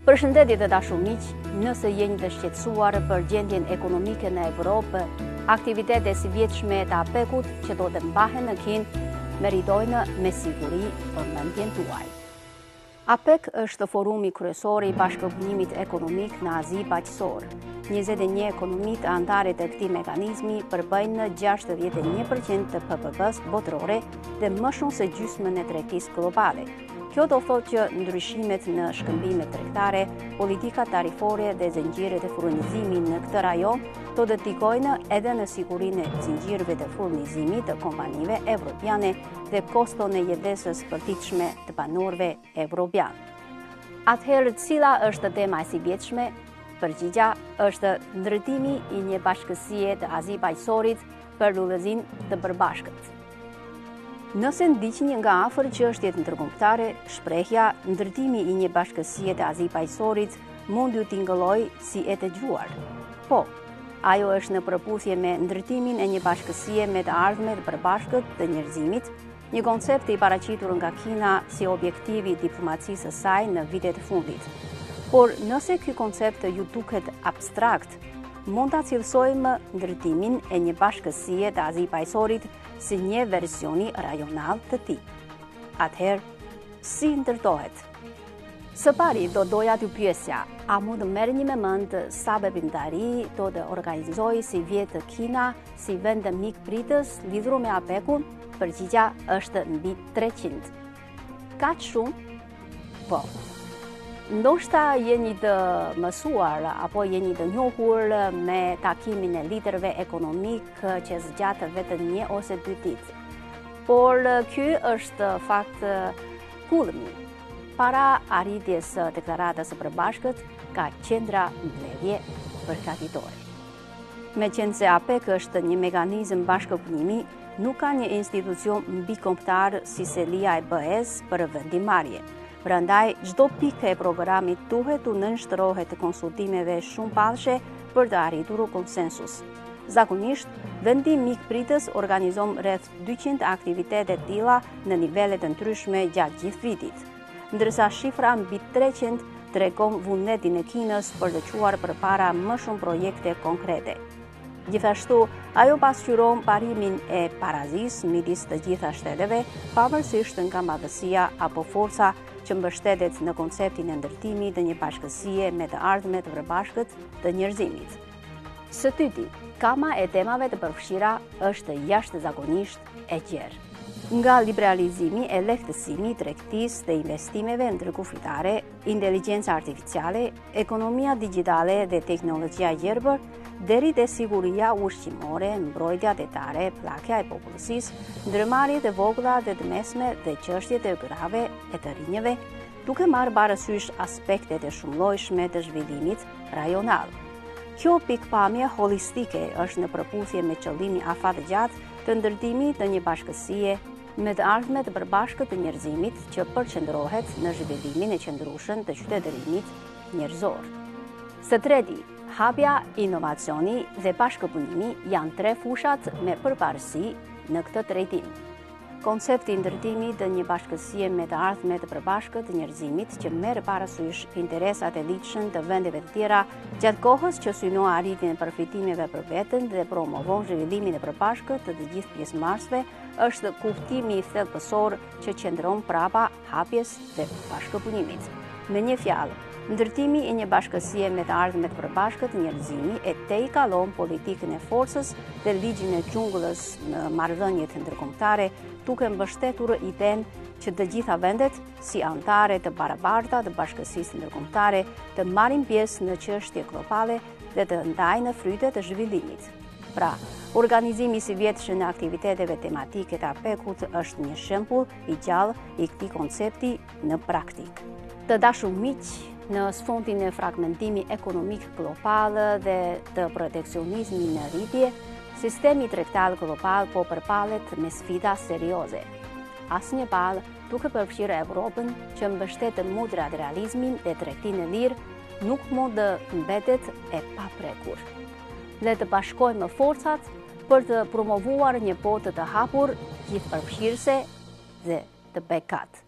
Përshëndetje të dashur miq, nëse jeni të shqetësuar për gjendjen ekonomike në Evropë, aktivitetet e sivjetshme të APEC-ut që do të mbahen në Kinë meritojnë me siguri përmendjen tuaj. APEC është forumi kryesor i bashkëpunimit ekonomik në Azi Baqësor. 21 ekonomitë anëtare të këtij mekanizmi përbëjnë 61% të PPP-s botërore dhe më shumë se gjysmën e tregtisë globale. Kjo do thotë që ndryshimet në shkëmbimet tregtare, politika tarifore dhe zinxhiret e furnizimit në këtë rajon do të ndikojnë edhe në sigurinë e zinxhirëve të furnizimit të kompanive evropiane dhe koston e jetesës përditshme të banorëve evropian. Atëherë, cila është tema e sivjetshme? Përgjigja është ndërtimi i një bashkësie të Azi Baqësorit për udhëzimin të përbashkët. Nëse ndiqni nga afër çështjet ndërkombëtare, shprehja ndërtimi i një bashkësie të Azi Baqësorit mund ju tingëllojë si e dëgjuar. Po, ajo është në përputhje me ndërtimin e një bashkësie me të ardhmet të përbashkët të njerëzimit, një koncept i paraqitur nga Kina si objektivi i diplomacisë së saj në vitet e fundit. Por nëse ky koncept ju duket abstrakt, mund ta cilësojmë ndërtimin e një bashkësie të Azi Baqësorit si një versioni rajonal të tij. Atëherë, si ndërtohet? Së pari do doja t'ju pyesja, a mund të merrni me mend sa veprimtari do të organizojë si vjet Kina si vend mik pritës lidhur me APEC-un? Përgjigja është mbi 300. Kaq shumë? Po. Ndoshta jeni të mësuar apo jeni të njohur me takimin e liderëve ekonomik që zgjatë vetëm 1 ose 2 ditë. Por ky është fakt kullëmi. Para arritjes së deklaratës së përbashkët ka qendra mbledhje përgatitore. Meqense APEC është një mekanizëm bashkëpunimi, nuk ka një institucion mbikombëtar si selia e BE-s për vendimarrje. Prandaj, çdo pikë e programit duhet të nënshtrohet të konsultimeve shumëpallëshe për të arritur konsensus. Zakonisht, vendi mikpritës organizon rreth 200 aktivitete të tilla në nivele të ndryshme gjatë gjithë vitit, ndërsa shifra mbi 300 tregon vullnetin e Kinës për të çuar përpara më shumë projekte konkrete. Gjithashtu, ajo pasqyron parimin e parazisë midis të gjitha shteteve, pavarësisht nga madhësia apo forca që mbështetet në konceptin e ndërtimit të një bashkësie me të ardhmet të përbashkët të njerëzimit. Së tyti, gama e temave të përfshira është jashtëzakonisht e gjerë. Nga liberalizimi e lehtësimi i tregtisë dhe investimeve ndërkufitare, inteligjenca artificiale, ekonomia digjitale dhe teknologjia gjerbër, deri te siguria ushqimore, mbrojtja detare, pllakja e popullsisë, ndërmarrjet e vogla dhe të mesme dhe çështjet e grave e të rinjve, duke marrë parasysh aspektet e shumëllojshme të zhvillimit rajonal. Kjo pikpamje holistike është në përputhje me qëllimin afatgjatë të ndërtimit të një bashkësie me të ardhmet të përbashkët të njerëzimit që përqendrohet në zhvillimin e qëndrueshëm të qytetërimit njerëzor. Së treti, hapja, inovacioni dhe bashkëpunimi janë 3 fushat me përparësi në këtë drejtim. Koncepti i ndërtimit të një bashkësie me të ardhmet të përbashkët të njerëzimit që merr parasysh interesat e lidhshëm të vendeve të tjera gjatë kohës që synon arritjen e përfitimeve për veten dhe promovon zhvillimin e përbashkët të gjithë pjesëmarrësve, është kuptimi i thelbësor që qëndron prapa hapjes dhe bashkëpunimit. Me një fjalë, ndërtimi i një bashkësie me të ardhmet të përbashkët të njerëzimit e tejkallon politikën e forcës dhe ligjin e xhungullës në marrëdhëniet ndërkombëtare, duke mbështetur idenë që të gjitha vendet, si anëtare të barabarta të bashkësisë ndërkombëtare, të marrin pjesë në çështje globale dhe të ndajnë frytet e zhvillimit. Pra, organizimi i sivjetshëm në aktiviteteve tematike të APEC-ut është një shembull i gjallë i këtij koncepti në praktikë. Të dashur miq, në sfondin e fragmentimit ekonomik global dhe të proteksionizmit në rritje, sistemi tregtar global po përballet me sfida serioze. Asnjë palë, duke përfshirë Evropën, që mbështet multilateralizmin dhe tregtinë e lirë, nuk mund të mbetet e paprekur. Le të bashkojmë forcat për të promovuar një botë të hapur, gjithëpërfshirëse dhe të bekat.